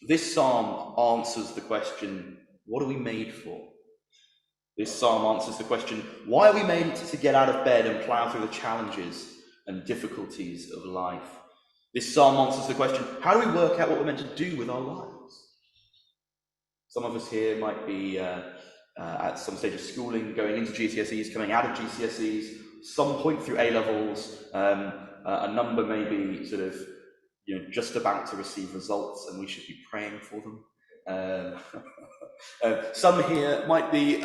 This psalm answers the question, what are we made for? This psalm answers the question, why are we made to get out of bed and plough through the challenges and difficulties of life? This psalm answers the question, how do we work out what we're meant to do with our lives? Some of us here might be at some stage of schooling, going into GCSEs, coming out of GCSEs, some point through A-levels, a number may be sort of just about to receive results, and we should be praying for them. Some here might be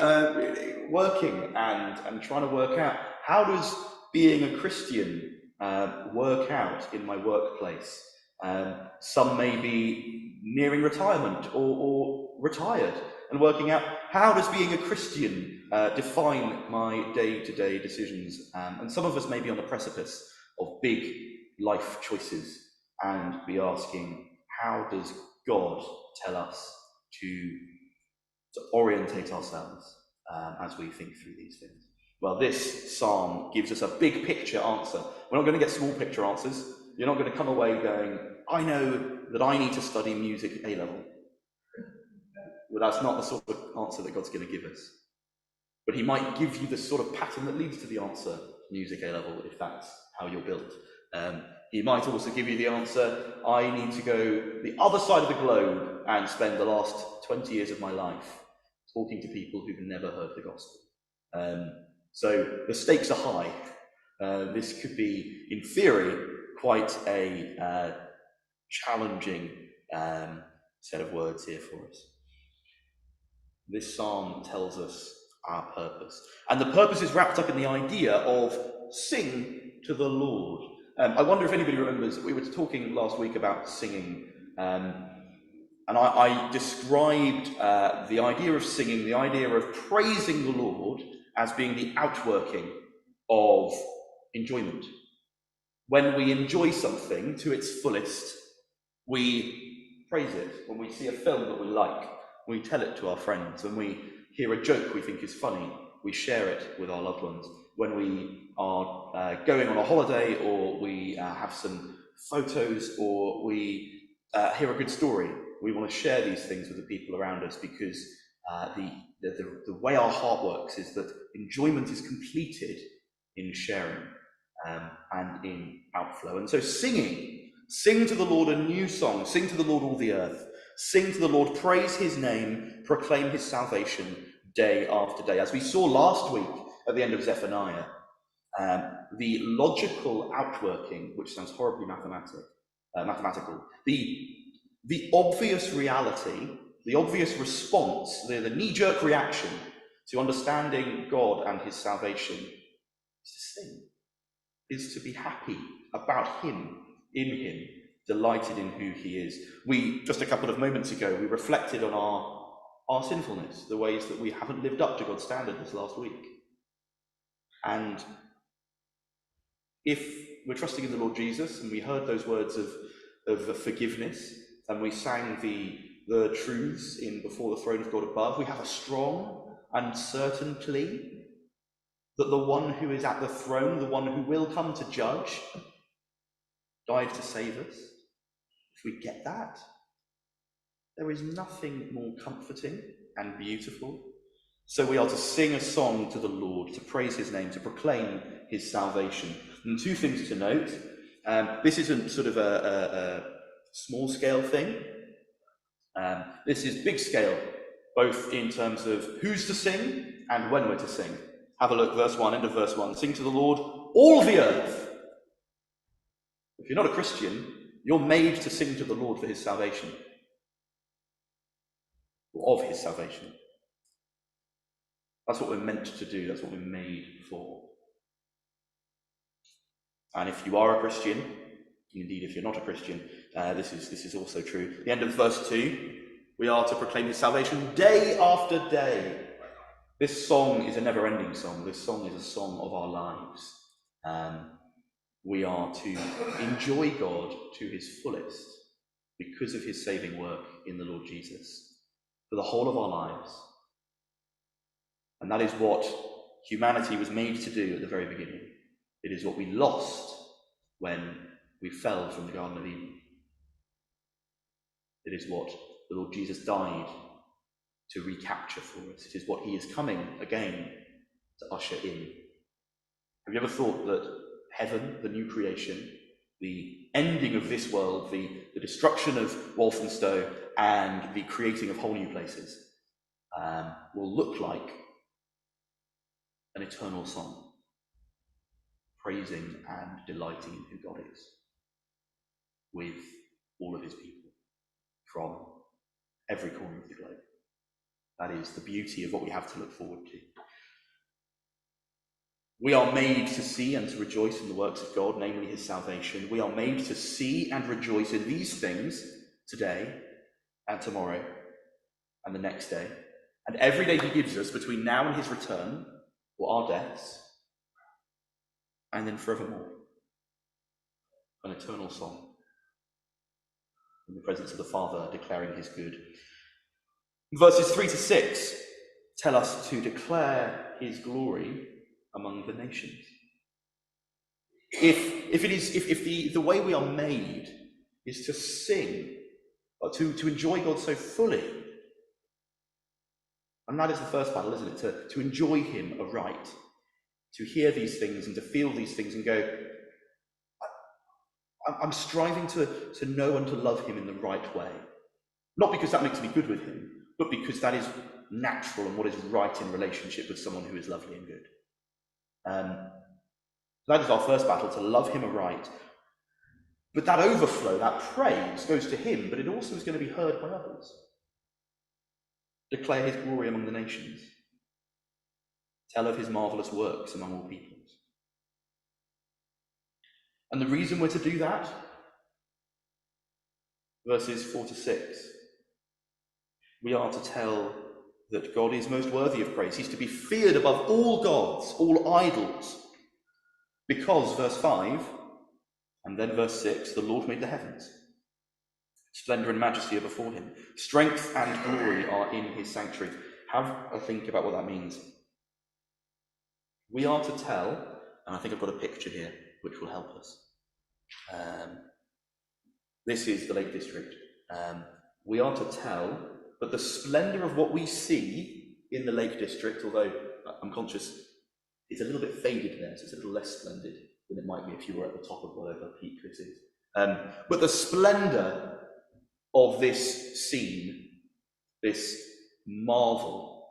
working and trying to work out, how does being a Christian work out in my workplace? Some may be nearing retirement or retired and working out, how does being a Christian define my day-to-day decisions? And some of us may be on the precipice of big life choices and be asking, how does God tell us to orientate ourselves as we think through these things? Well, this psalm gives us a big picture answer. We're not going to get small picture answers. You're not going to come away going, I know that I need to study music at A-level. Well, that's not the sort of answer that God's going to give us. But he might give you the sort of pattern that leads to the answer, music A-level, if that's how you're built. He might also give you the answer, I need to go the other side of the globe and spend the last 20 years of my life talking to people who've never heard the gospel. So the stakes are high. This could be, in theory, quite a challenging set of words here for us. This psalm tells us our purpose. And the purpose is wrapped up in the idea of sing to the Lord. I wonder if anybody remembers, we were talking last week about singing, and I described the idea of singing, the idea of praising the Lord as being the outworking of enjoyment. When we enjoy something to its fullest, we praise it. When we see a film that we like, we tell it to our friends. When we hear a joke we think is funny, we share it with our loved ones. When we are going on a holiday, or we have some photos, or we hear a good story, we want to share these things with the people around us, because the way our heart works is that enjoyment is completed in sharing and in outflow. And so sing to the Lord a new song, sing to the Lord all the earth, sing to the Lord, praise his name, proclaim his salvation day after day. As we saw last week at the end of Zephaniah, the logical outworking, which sounds horribly mathematical, the obvious reality, the obvious response, the knee-jerk reaction to understanding God and his salvation is to sing, is to be happy about him, in him, delighted in who he is. Just a couple of moments ago, we reflected on our sinfulness, the ways that we haven't lived up to God's standard this last week. And if we're trusting in the Lord Jesus, and we heard those words of forgiveness, and we sang the truths in before the throne of God above, we have a strong and certain plea that the one who is at the throne, the one who will come to judge, died to save us. If we get that, there is nothing more comforting and beautiful. So we are to sing a song to the Lord, to praise his name, to proclaim his salvation. And two things to note. This isn't sort of a small scale thing. This is big scale, both in terms of who's to sing and when we're to sing. Have a look, verse 1, end of verse 1. Sing to the Lord, all the earth. If you're not a Christian, you're made to sing to the Lord for his salvation, or of his salvation. That's what we're meant to do. That's what we're made for. And if you are a Christian, indeed if you're not a Christian, this is also true. The end of verse 2, we are to proclaim his salvation day after day. This song is a never-ending song. This song is a song of our lives. We are to enjoy God to his fullest because of his saving work in the Lord Jesus for the whole of our lives. And that is what humanity was made to do at the very beginning. It is what we lost when we fell from the Garden of Eden. It is what the Lord Jesus died to recapture for us. It is what he is coming again to usher in. Have you ever thought that heaven, the new creation, the ending of this world, the destruction of Walthamstow and the creating of whole new places, will look like an eternal song, praising and delighting in who God is, with all of his people from every corner of the globe. That is the beauty of what we have to look forward to. We are made to see and to rejoice in the works of God, namely his salvation. We are made to see and rejoice in these things today and tomorrow and the next day. And every day he gives us between now and his return, or our deaths, and then forevermore. An eternal song in the presence of the Father declaring his good. Verses 3 to 6 tell us to declare his glory among the nations. If the way we are made is to sing, or to enjoy God so fully, and that is the first battle, isn't it? To enjoy him aright, to hear these things and to feel these things and go, I'm striving to know and to love him in the right way. Not because that makes me good with him, but because that is natural and what is right in relationship with someone who is lovely and good. That is our first battle, to love him aright. But that overflow, that praise, goes to him, but it also is going to be heard by others. Declare his glory among the nations. Tell of his marvellous works among all peoples. And the reason we're to do that? Verses 4 to 6. We are to tell that God is most worthy of praise. He's to be feared above all gods, all idols. Because, verse 5, and then verse 6, the Lord made the heavens. Splendour and majesty are before him. Strength and glory are in his sanctuary. Have a think about what that means. We are to tell, and I think I've got a picture here which will help us. This is the Lake District. We are to tell that the splendour of what we see in the Lake District, although I'm conscious it's a little bit faded there, so it's a little less splendid than it might be if you were at the top of whatever peak this is. But the splendour of this scene, this marvel,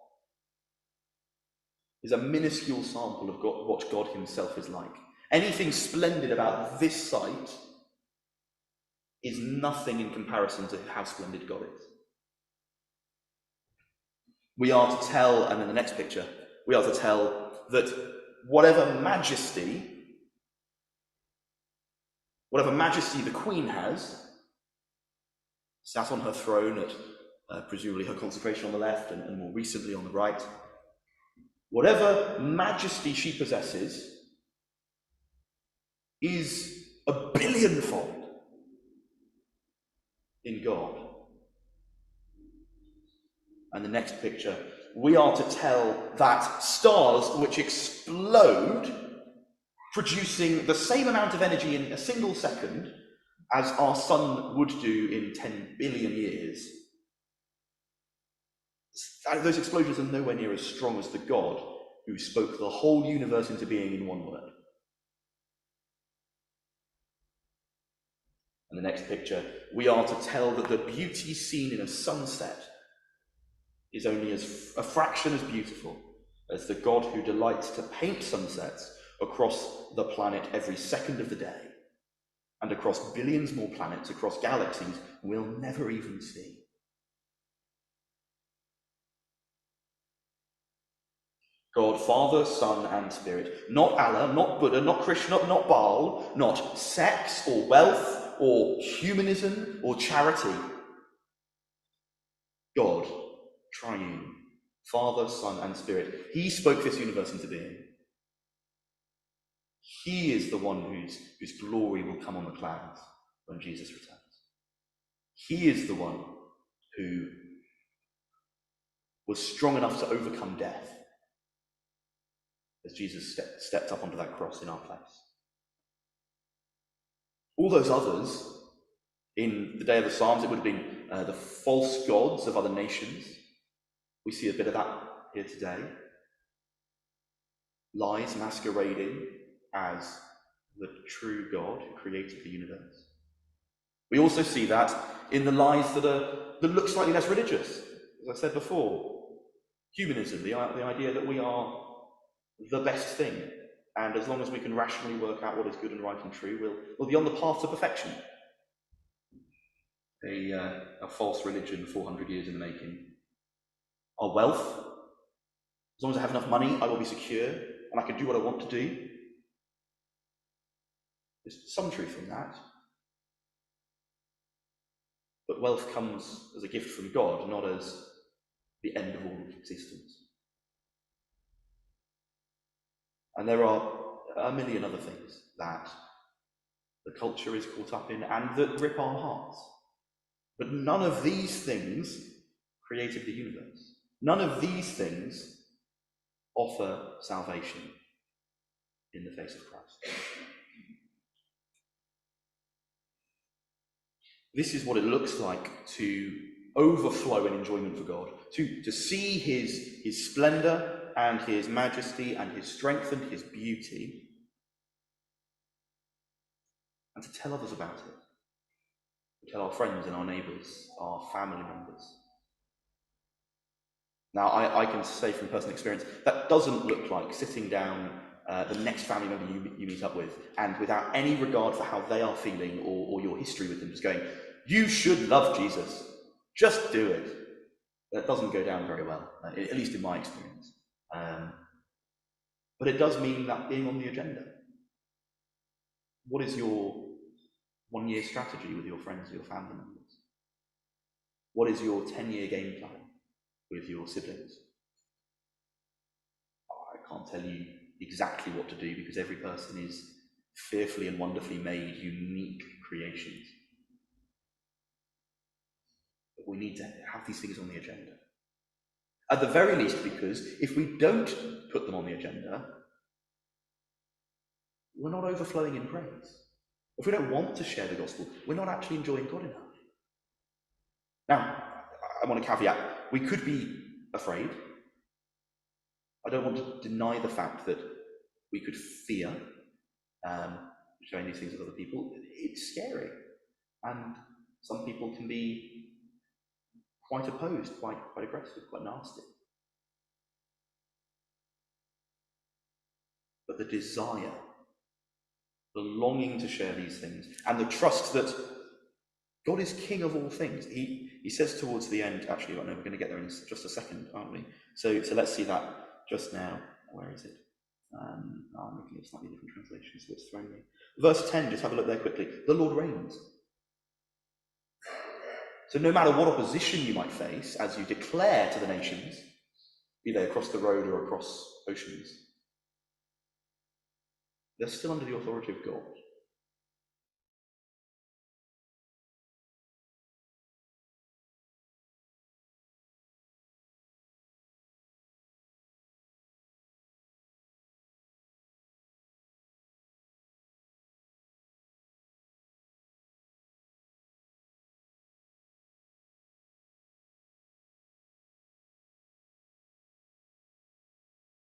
is a minuscule sample of what God himself is like. Anything splendid about this site is nothing in comparison to how splendid God is. We are to tell, and in the next picture, we are to tell that whatever majesty the Queen has, sat on her throne at presumably her consecration on the left and more recently on the right, whatever majesty she possesses is a billionfold in God. And the next picture, we are to tell that stars which explode, producing the same amount of energy in a single second as our sun would do in 10 billion years, those explosions are nowhere near as strong as the God who spoke the whole universe into being in one word. And the next picture, we are to tell that the beauty seen in a sunset is only as a fraction as beautiful as the God who delights to paint sunsets across the planet every second of the day, and across billions more planets, across galaxies we'll never even see. God, Father, Son, and Spirit. Not Allah, not Buddha, not Krishna, not Baal, not sex or wealth or humanism or charity. God, triune, Father, Son, and Spirit. He spoke this universe into being. He is the one whose glory will come on the clouds when Jesus returns. He is the one who was strong enough to overcome death as Jesus stepped up onto that cross in our place. All those others In the day of the Psalms, it would have been the false gods of other nations. We see a bit of that here today. Lies masquerading as the true God who created the universe. We also see that in the lies that look slightly less religious. As I said before, humanism, the idea that we are the best thing, and as long as we can rationally work out what is good and right and true, we'll be on the path to perfection. A false religion 400 years in the making. Our wealth, as long as I have enough money, I will be secure, and I can do what I want to do. There's some truth in that. But wealth comes as a gift from God, not as the end of all existence. And there are a million other things that the culture is caught up in and that rip our hearts. But none of these things created the universe. None of these things offer salvation in the face of Christ. This is what it looks like to overflow in enjoyment for God, to see his splendor and his majesty and his strength and his beauty, and to tell others about it, to tell our friends and our neighbours, our family members. Now, I can say from personal experience, that doesn't look like sitting down the next family member you meet up with, and without any regard for how they are feeling or your history with them, just going, you should love Jesus, just do it. That doesn't go down very well, at least in my experience. But it does mean that being on the agenda. What is your 1 year strategy with your friends or your family members? What is your 10-year game plan with your siblings? I can't tell you exactly what to do because every person is fearfully and wonderfully made, unique creations. But we need to have these things on the agenda. At the very least, because if we don't put them on the agenda, we're not overflowing in praise. If we don't want to share the gospel, we're not actually enjoying God enough. Now, I want to caveat, we could be afraid. I don't want to deny the fact that we could fear showing these things with other people. It's scary. And some people can be quite opposed, quite aggressive, quite nasty. But the desire, the longing to share these things, and the trust that God is king of all things. He says towards the end, actually, no, we're going to get there in just a second, aren't we? So let's see that just now. Where is it? I'm looking at a slightly different translation, so it's thrown me. Verse 10, just have a look there quickly. The Lord reigns. So no matter what opposition you might face as you declare to the nations, be they across the road or across oceans, they're still under the authority of God.